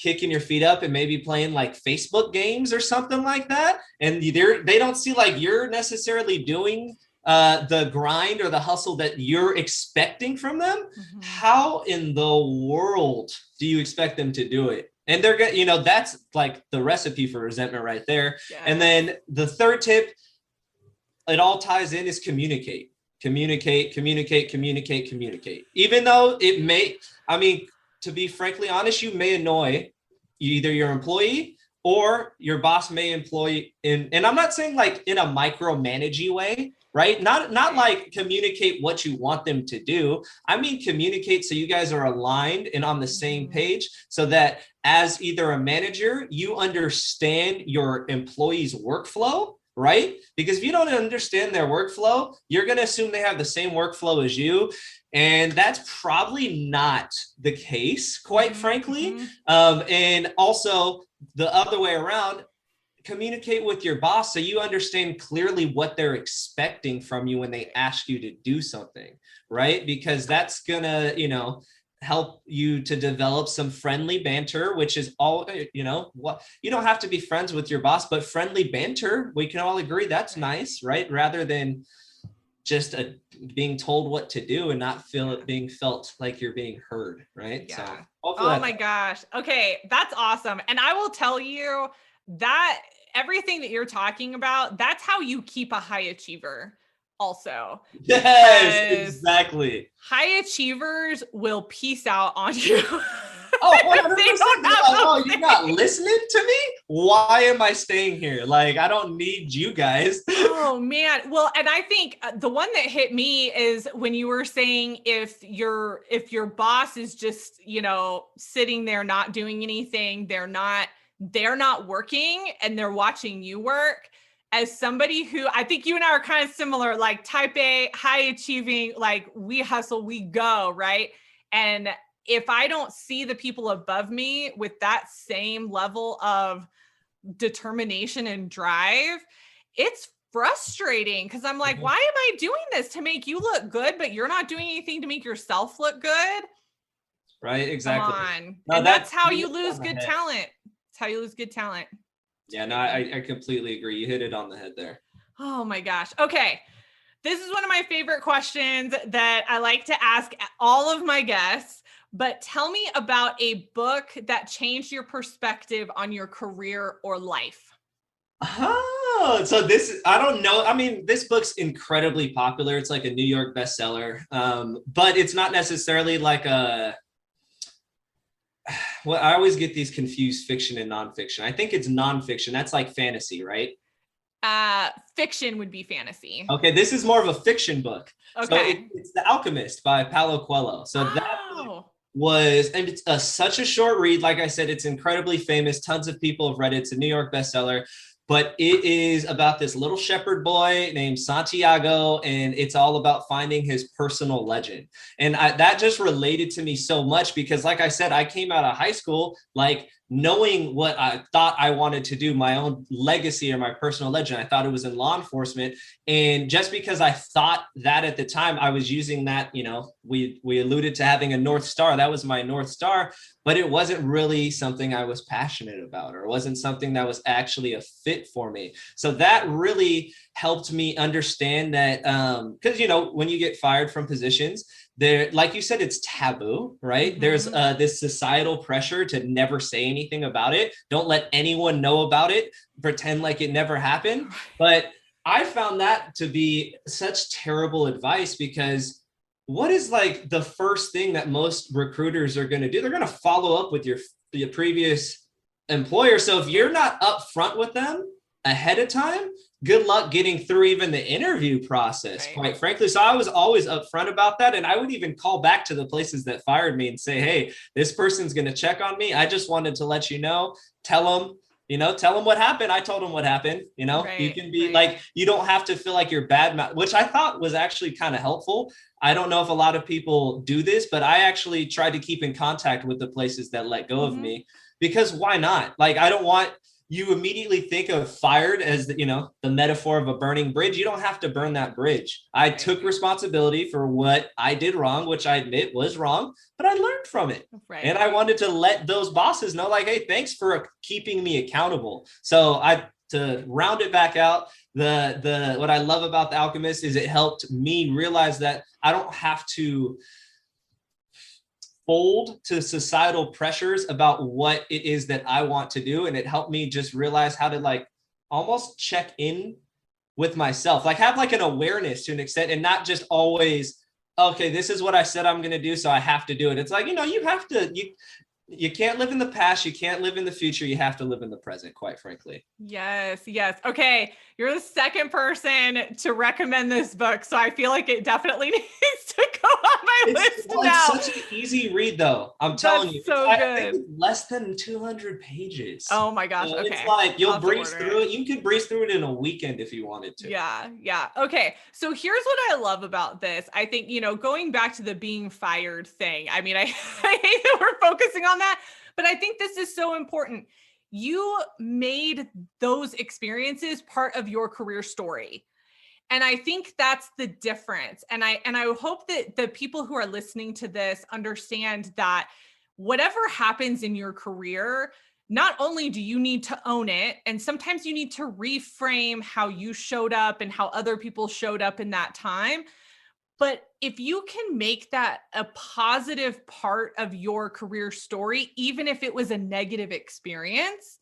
kicking your feet up and maybe playing like Facebook games or something like that. And they don't see like you're necessarily doing the grind or the hustle that you're expecting from them. How in the world do you expect them to do it? And they're gonna, that's like the recipe for resentment right there. Yeah. And then the third tip, it all ties in, is communicate. Even though it may, to be frankly honest, you may annoy either your employee or your boss may employ and I'm not saying like in a micromanagey way, right? Not like communicate what you want them to do. I mean, communicate so you guys are aligned and on the same page, so that as either a manager, you understand your employee's workflow, right? Because if you don't understand their workflow, you're going to assume they have the same workflow as you. And that's probably not the case, quite frankly. And also the other way around, communicate with your boss so you understand clearly what they're expecting from you when they ask you to do something, right? Because that's going to, help you to develop some friendly banter, which is all, what you don't have to be friends with your boss, but friendly banter, we can all agree that's nice, right? Rather than just being told what to do and not being felt like you're being heard, right? Yeah. So oh my gosh. Okay, that's awesome. And I will tell you that everything that you're talking about, that's how you keep a high achiever. Also, yes, exactly. High achievers will peace out on you. Oh, 100%. You're not listening to me? Why am I staying here? Like, I don't need you guys. Oh man. Well, and I think the one that hit me is when you were saying if your boss is just, sitting there not doing anything, they're not working and they're watching you work. As somebody who, I think you and I are kind of similar, like type A, high achieving, like we hustle, we go, right? And if I don't see the people above me with that same level of determination and drive, it's frustrating because I'm like, why am I doing this to make you look good, but you're not doing anything to make yourself look good? Right, exactly. Come on. No, and that's how you lose good talent. That's how you lose good talent. Yeah, no, I completely agree. You hit it on the head there. Oh my gosh. Okay. This is one of my favorite questions that I like to ask all of my guests, but tell me about a book that changed your perspective on your career or life. Oh, so I don't know. I mean, this book's incredibly popular. It's like a New York bestseller, but it's not necessarily like well, I always get these confused, fiction and nonfiction. I think it's nonfiction. That's like fantasy, right? Fiction would be fantasy. Okay, this is more of a fiction book. Okay. So it's The Alchemist by Paulo Coelho. So that was, and it's such a short read. Like I said, it's incredibly famous. Tons of people have read it. It's a New York bestseller. But it is about this little shepherd boy named Santiago, and it's all about finding his personal legend. And that just related to me so much because, like I said, I came out of high school like knowing what I thought I wanted to do, my own legacy or my personal legend. I thought it was in law enforcement. And just because I thought that at the time, I was using that, we alluded to having a North Star. That was my North Star, but it wasn't really something I was passionate about, or it wasn't something that was actually a fit for me. So that really helped me understand that, because, when you get fired from positions, there, like you said, it's taboo, right? There's this societal pressure to never say anything about it. Don't let anyone know about it. Pretend like it never happened. But I found that to be such terrible advice, because what is like the first thing that most recruiters are going to do? They're going to follow up with your previous employer. So if you're not upfront with them ahead of time, good luck getting through even the interview process, right, quite frankly. So I was always upfront about that. And I would even call back to the places that fired me and say, hey, this person's going to check on me. I just wanted to let you know, tell them what happened. I told them what happened. Right, you can be like, you don't have to feel like you're bad, which I thought was actually kind of helpful. I don't know if a lot of people do this, but I actually tried to keep in contact with the places that let go of me, because why not? Like, I don't want you immediately think of fired as the metaphor of a burning bridge. You don't have to burn that bridge. I took responsibility for what I did wrong, which I admit was wrong, but I learned from it. Right. And I wanted to let those bosses know, like, hey, thanks for keeping me accountable. So to round it back out, the what I love about The Alchemist is it helped me realize that I don't have to fold to societal pressures about what it is that I want to do. And it helped me just realize how to like almost check in with myself, like have like an awareness to an extent, and not just always, okay, this is what I said I'm going to do, so I have to do it. It's like, you have to, you can't live in the past. You can't live in the future. You have to live in the present, quite frankly. Yes. Okay. You're the second person to recommend this book. So I feel like it definitely needs to go on my list now. It's such an easy read, though. I'm telling you. So good. I think it's less than 200 pages. Oh my gosh. Okay. It's like you'll breeze through it. You could breeze through it in a weekend if you wanted to. Yeah. Okay. So here's what I love about this. I think, going back to the being fired thing. I mean, I hate that we're focusing on that, but I think this is so important. You made those experiences part of your career story. And I think that's the difference. And I hope that the people who are listening to this understand that whatever happens in your career, not only do you need to own it, and sometimes you need to reframe how you showed up and how other people showed up in that time. But if you can make that a positive part of your career story, even if it was a negative experience,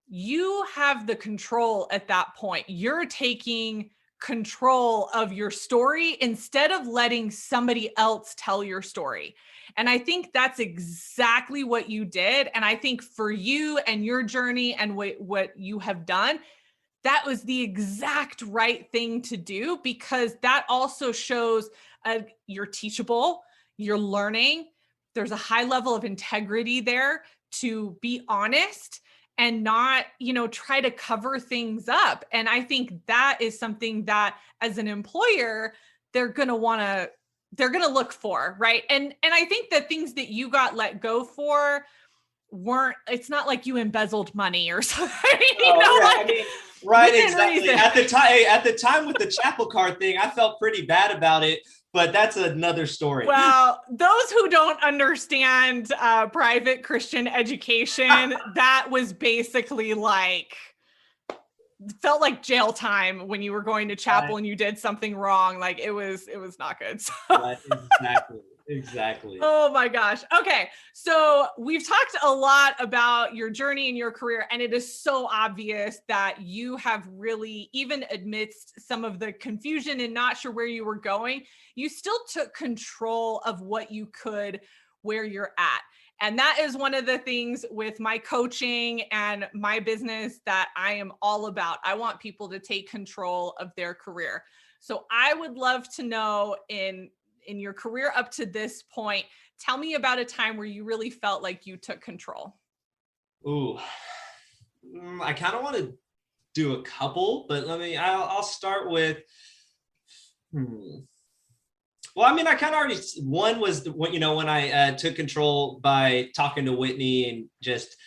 you have the control at that point. You're taking control of your story instead of letting somebody else tell your story. And I think that's exactly what you did. And I think for you and your journey and what you have done, that was the exact right thing to do, because that also shows you're teachable, you're learning. There's a high level of integrity there to be honest and not, try to cover things up. And I think that is something that as an employer, they're going to look for, right? And I think the things that you got let go for it's not like you embezzled money or something. Right, exactly. At the time with the chapel card thing, I felt pretty bad about it, but that's another story. Well, those who don't understand private Christian education, that was basically felt like jail time when you were going to chapel and you did something wrong. Like it was not good. So. Right, exactly. Oh my gosh. Okay. So we've talked a lot about your journey and your career, and it is so obvious that you have really, even amidst some of the confusion and not sure where you were going, you still took control of what you could, where you're at. And that is one of the things with my coaching and my business that I am all about. I want people to take control of their career. So I would love to know in your career up to this point, tell me about a time where you really felt like you took control. Ooh, I kind of want to do a couple, but I'll start with, well, I mean, I kind of already, one was when I took control by talking to Whitney and just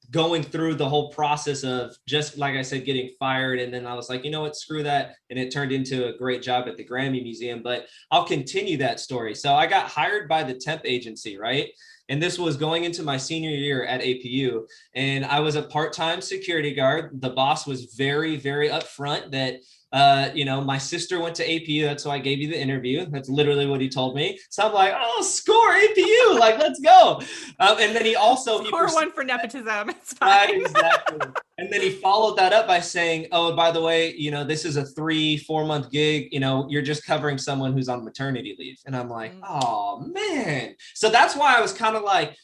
going through the whole process of, just like I said, getting fired. And then I was like, you know what, screw that. And it turned into a great job at the Grammy Museum, but I'll continue that story. So I got hired by the temp agency, right? And this was going into my senior year at APU. And I was a part-time security guard. The boss was very, very upfront that, my sister went to APU. That's why I gave you the interview. That's literally what he told me. So I'm like, oh, score APU. Like, let's go. And then he also score one for nepotism. It's fine. Right, exactly. And then he followed that up by saying, oh, by the way, this is a 3-4 month gig. You're just covering someone who's on maternity leave. And I'm like, oh man. So that's why I was kind of like,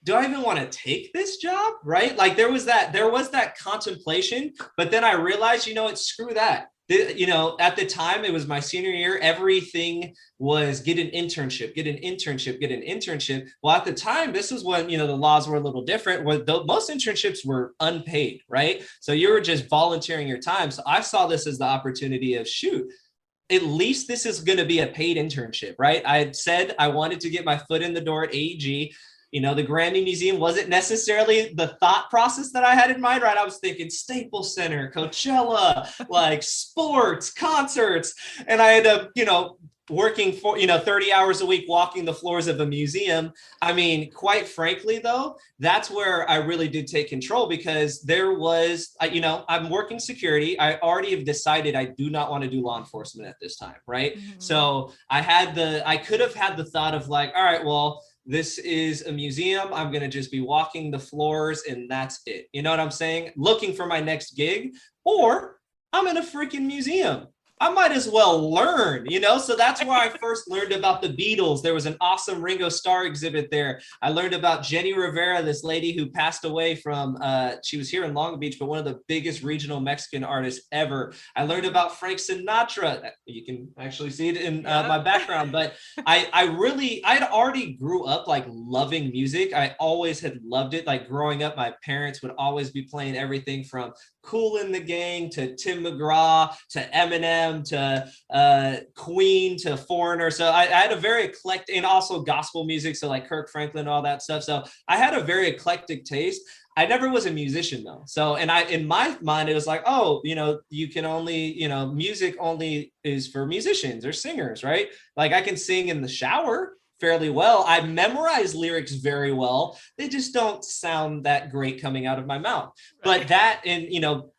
do I even want to take this job? Right? Like there was that contemplation, but then I realized, screw that. At the time, it was my senior year. Everything was get an internship. Well, at the time, this was when, the laws were a little different, where most internships were unpaid, right? So you were just volunteering your time. So I saw this as the opportunity of, shoot, at least this is going to be a paid internship, right? I had said I wanted to get my foot in the door at AEG. the Grammy Museum wasn't necessarily the thought process that I had in mind, right? I was thinking Staples Center, Coachella, like sports, concerts. And I ended up, working for 30 hours a week walking the floors of a museum. I mean, quite frankly though, that's where I really did take control, because there was I'm working security. I already have decided I do not want to do law enforcement at this time, right? Mm-hmm. So I could have had the thought of like, all right, well, this is a museum. I'm going to just be walking the floors and that's it. You know what I'm saying? Looking for my next gig, or I'm in a freaking museum. I might as well learn, So that's where I first learned about the Beatles. There was an awesome Ringo Starr exhibit there. I learned about Jenny Rivera, this lady who passed away from, she was here in Long Beach, but one of the biggest regional Mexican artists ever. I learned about Frank Sinatra. You can actually see it in my background, but I'd already grew up like loving music. I always had loved it. Like growing up, my parents would always be playing everything from Kool and the Gang to Tim McGraw to Eminem to Queen to Foreigner. So I had a very eclectic, and also gospel music, so like Kirk Franklin, all that stuff. So I had a very eclectic taste. I never was a musician though. So, and in my mind, it was like, oh, you can only, music only is for musicians or singers, right? Like I can sing in the shower fairly well. I memorize lyrics very well. They just don't sound that great coming out of my mouth. Right. But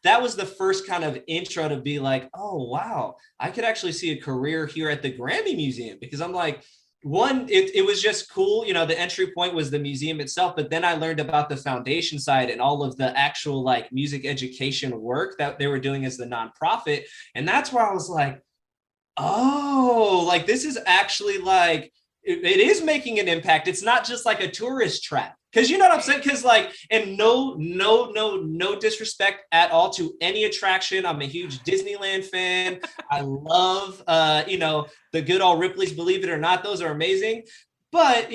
that was the first kind of intro to be like, oh, wow, I could actually see a career here at the Grammy Museum, because I'm like, it was just cool. The entry point was the museum itself, but then I learned about the foundation side and all of the actual like music education work that they were doing as the nonprofit. And that's where I was like, oh, like this is actually like, it is making an impact. It's not just like a tourist trap. Because you know what I'm saying? Because like, and no disrespect at all to any attraction. I'm a huge Disneyland fan. I love, the good old Ripley's Believe It or Not. Those are amazing. But,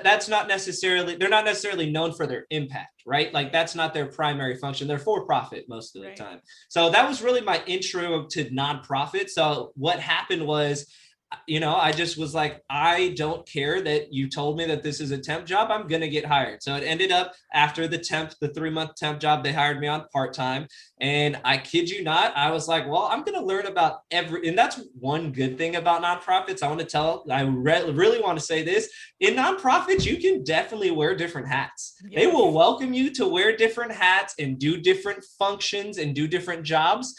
that's not necessarily, they're not necessarily known for their impact, right? Like that's not their primary function. They're for profit most of the time. So that was really my intro to nonprofit. So what happened was, I just was like, I don't care that you told me that this is a temp job. I'm going to get hired. So it ended up after the 3-month temp job, they hired me on part-time. And I kid you not, I was like, well, I'm going to learn about and that's one good thing about nonprofits. I really want to say this. In nonprofits, you can definitely wear different hats. Yes. They will welcome you to wear different hats and do different functions and do different jobs.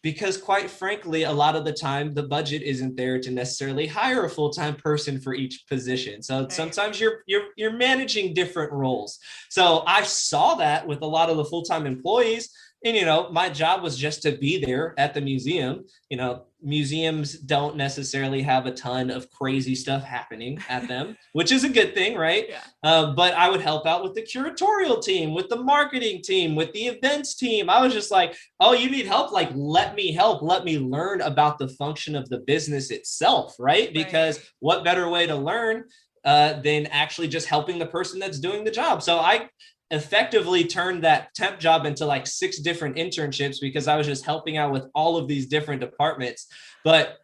Because quite frankly, a lot of the time, the budget isn't there to necessarily hire a full-time person for each position. So sometimes you're managing different roles. So I saw that with a lot of the full-time employees. And, my job was just to be there at the museum. Museums don't necessarily have a ton of crazy stuff happening at them, which is a good thing, right? Yeah. But I would help out with the curatorial team, with the marketing team, with the events team. I was just like, oh, you need help? Like, let me help. Let me learn about the function of the business itself, right? Because what better way to learn than actually just helping the person that's doing the job? So I effectively turned that temp job into like 6 different internships, because I was just helping out with all of these different departments. But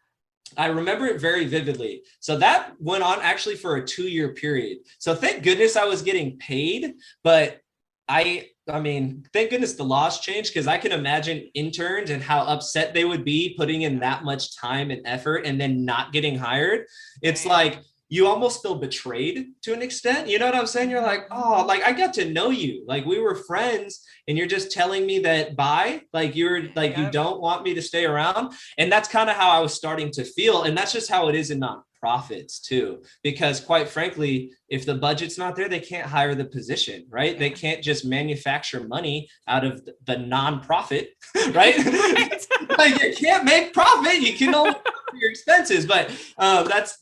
I remember it very vividly. So that went on actually for a 2-year period. So thank goodness I was getting paid, but I mean, thank goodness the laws changed, because I can imagine interns and how upset they would be putting in that much time and effort and then not getting hired. It's like, you almost feel betrayed to an extent. You know what I'm saying? You're like, oh, like I got to know you. Like we were friends and you're just telling me that bye, like you're like, you don't want me to stay around. And that's kind of how I was starting to feel. And that's just how it is in nonprofits too, because quite frankly, if the budget's not there, they can't hire the position, right? They can't just manufacture money out of the nonprofit, right? Like you can't make profit. You can only your expenses, but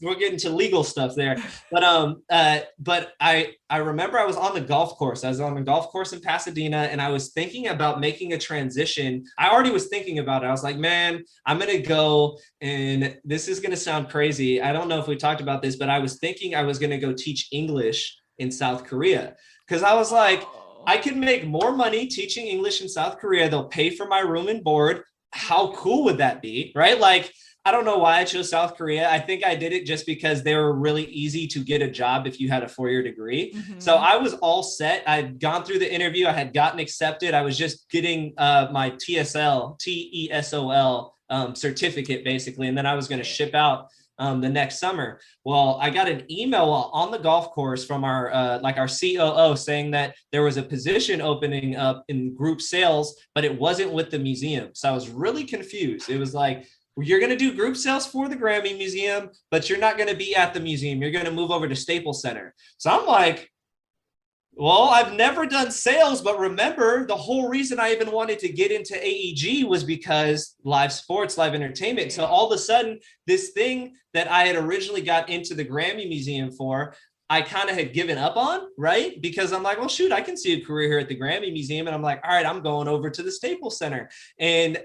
we're getting to legal stuff there. But I remember I was on the golf course. I was on the golf course in Pasadena, and I was thinking about making a transition. I already was thinking about it. I was like, man, I'm gonna go, and this is gonna sound crazy. I don't know if we talked about this, but I was thinking I was gonna go teach English in South Korea, because I was like, I can make more money teaching English in South Korea. They'll pay for my room and board. How cool would that be, right? Like, I don't know why I chose South Korea. I think I did it just because they were really easy to get a job if you had a 4-year degree. Mhm. So I was all set. I'd gone through the interview. I had gotten accepted. I was just getting my TESOL certificate basically, and then I was going to ship out the next summer. Well, I got an email on the golf course from our our COO saying that there was a position opening up in group sales, but it wasn't with the museum. So I was really confused. It was like, you're going to do group sales for the Grammy Museum, but you're not going to be at the museum. You're going to move over to Staples Center. So I'm like, well, I've never done sales, but remember, the whole reason I even wanted to get into AEG was because live sports, live entertainment. So all of a sudden, this thing that I had originally got into the Grammy Museum for, I kind of had given up on, right? Because I'm like, well, shoot, I can see a career here at the Grammy Museum. And I'm like, all right, I'm going over to the Staples Center. And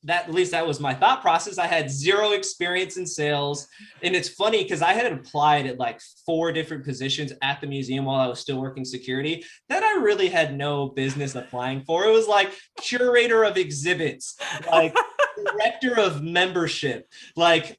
at least that was my thought process. I had zero experience in sales. And it's funny because I had applied at like 4 different positions at the museum while I was still working security that I really had no business applying for. It was like curator of exhibits, like director of membership, like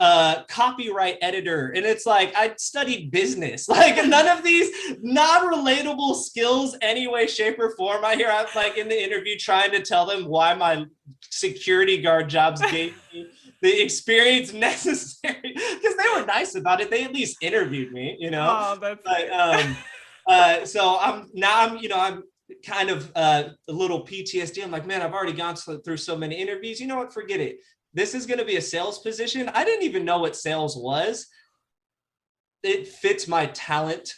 copyright editor. And it's like, I studied business, like none of these non-relatable skills any way, shape or form. I'm like in the interview trying to tell them why my security guard jobs gave me the experience necessary, because they were nice about it. They at least interviewed me, you know. Oh, that's so I'm kind of a little PTSD. I'm like, man, I've already gone through so many interviews. You know what? Forget it. This is going to be a sales position. I didn't even know what sales was. It fits my talent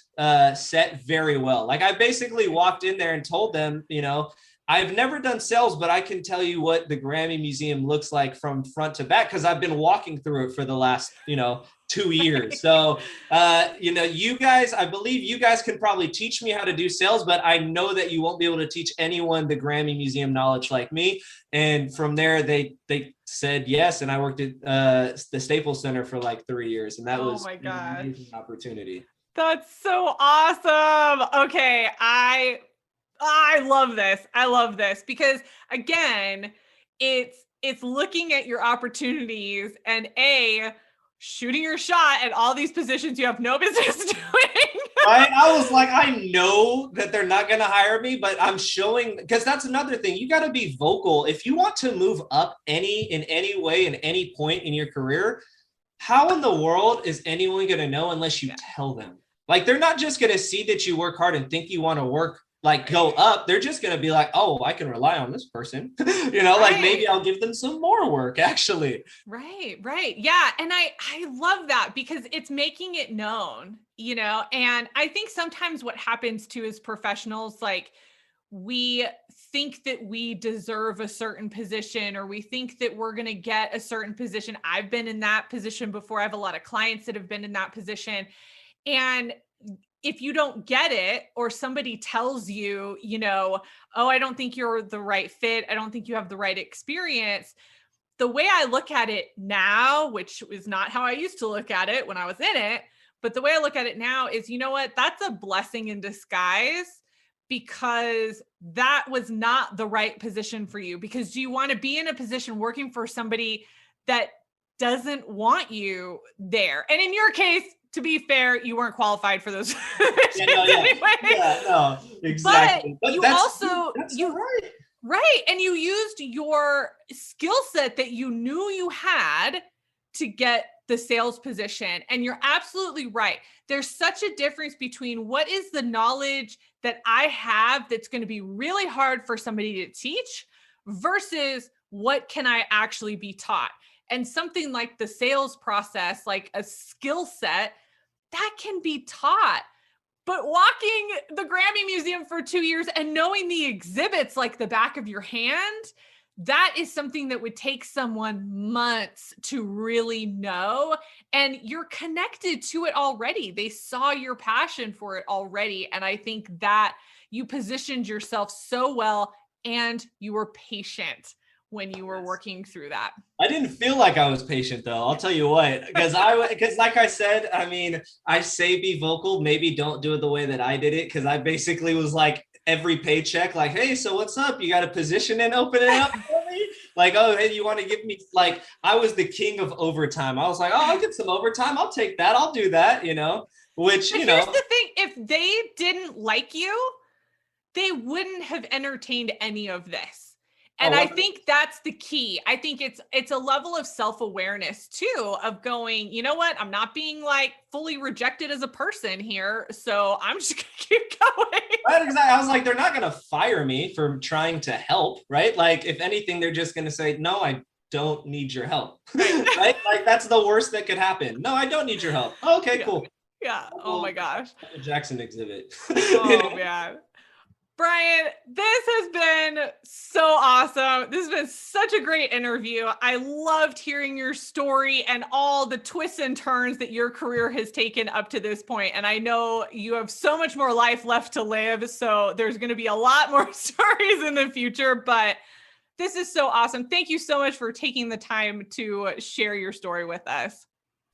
set very well. Like I basically walked in there and told them, you know, I've never done sales, but I can tell you what the Grammy Museum looks like from front to back because I've been walking through it for the last, 2 years. So, you guys, I believe you guys can probably teach me how to do sales, but I know that you won't be able to teach anyone the Grammy Museum knowledge like me. And from there, they said yes. And I worked at the Staples Center for like 3 years. And that was my gosh, an amazing opportunity. That's so awesome. Okay. I love this. I love this because again, it's looking at your opportunities and shooting your shot at all these positions you have no business doing. Right? I was like, I know that they're not going to hire me, but I'm showing, because that's another thing. You got to be vocal. If you want to move up in any way, in any point in your career, how in the world is anyone going to know unless you tell them? Like, they're not just going to see that you work hard and think you want to work, like go up. They're just going to be like, oh, I can rely on this person, like maybe I'll give them some more work actually. Right. Yeah. And I love that because it's making it known, and I think sometimes what happens too as professionals, like we think that we deserve a certain position or we think that we're going to get a certain position. I've been in that position before. I have a lot of clients that have been in that position. And if you don't get it or somebody tells you, oh, I don't think you're the right fit, I don't think you have the right experience, the way I look at it now, which is not how I used to look at it when I was in it, but the way I look at it now is, you know what, that's a blessing in disguise because that was not the right position for you. Because do you want to be in a position working for somebody that doesn't want you there? And in your case, to be fair, you weren't qualified for those anyway. No, exactly. But right. And you used your skill set that you knew you had to get the sales position. And you're absolutely right. There's such a difference between what is the knowledge that I have that's going to be really hard for somebody to teach versus what can I actually be taught. And something like the sales process, like a skill set that can be taught, but walking the Grammy Museum for 2 years and knowing the exhibits like the back of your hand, that is something that would take someone months to really know. And you're connected to it already. They saw your passion for it already. And I think that you positioned yourself so well and you were patient when you were working through that. I didn't feel like I was patient though. I'll tell you what, because like I said, I mean, I say be vocal, maybe don't do it the way that I did it. Cause I basically was like, every paycheck, like, hey, so what's up? You got a position in opening up for me? Like, oh, hey, you want to give me, like, I was the king of overtime. I was like, oh, I'll get some overtime. I'll take that. I'll do that, which, But here's the thing, if they didn't like you, they wouldn't have entertained any of this. And I think that's the key. I think it's a level of self-awareness too, of going, you know what? I'm not being like fully rejected as a person here. So I'm just gonna keep going. Right, exactly. I was like, they're not gonna fire me for trying to help, right? Like, if anything, they're just gonna say, no, I don't need your help. Right? Like, that's the worst that could happen. No, I don't need your help. Oh, okay, cool. Yeah. Oh my gosh. Jackson exhibit. Oh man. Brian, this has been so awesome. This has been such a great interview. I loved hearing your story and all the twists and turns that your career has taken up to this point. And I know you have so much more life left to live. So there's going to be a lot more stories in the future, but this is so awesome. Thank you so much for taking the time to share your story with us.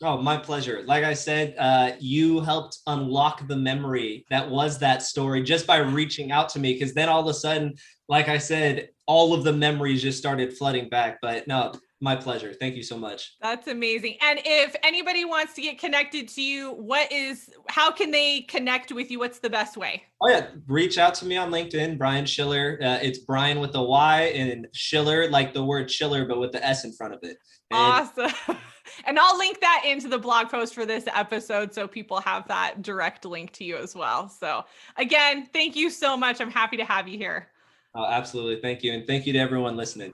Oh, my pleasure. Like I said, you helped unlock the memory that was that story just by reaching out to me. Because then all of a sudden, like I said, all of the memories just started flooding back. But no, my pleasure. Thank you so much. That's amazing. And if anybody wants to get connected to you, how can they connect with you? What's the best way? Oh yeah, reach out to me on LinkedIn, Brian Schiller. It's Brian with a Y and Schiller, like the word chiller, but with the S in front of it. And awesome. And I'll link that into the blog post for this episode so people have that direct link to you as well. So again, thank you so much. I'm happy to have you here. Oh, absolutely. Thank you. And thank you to everyone listening.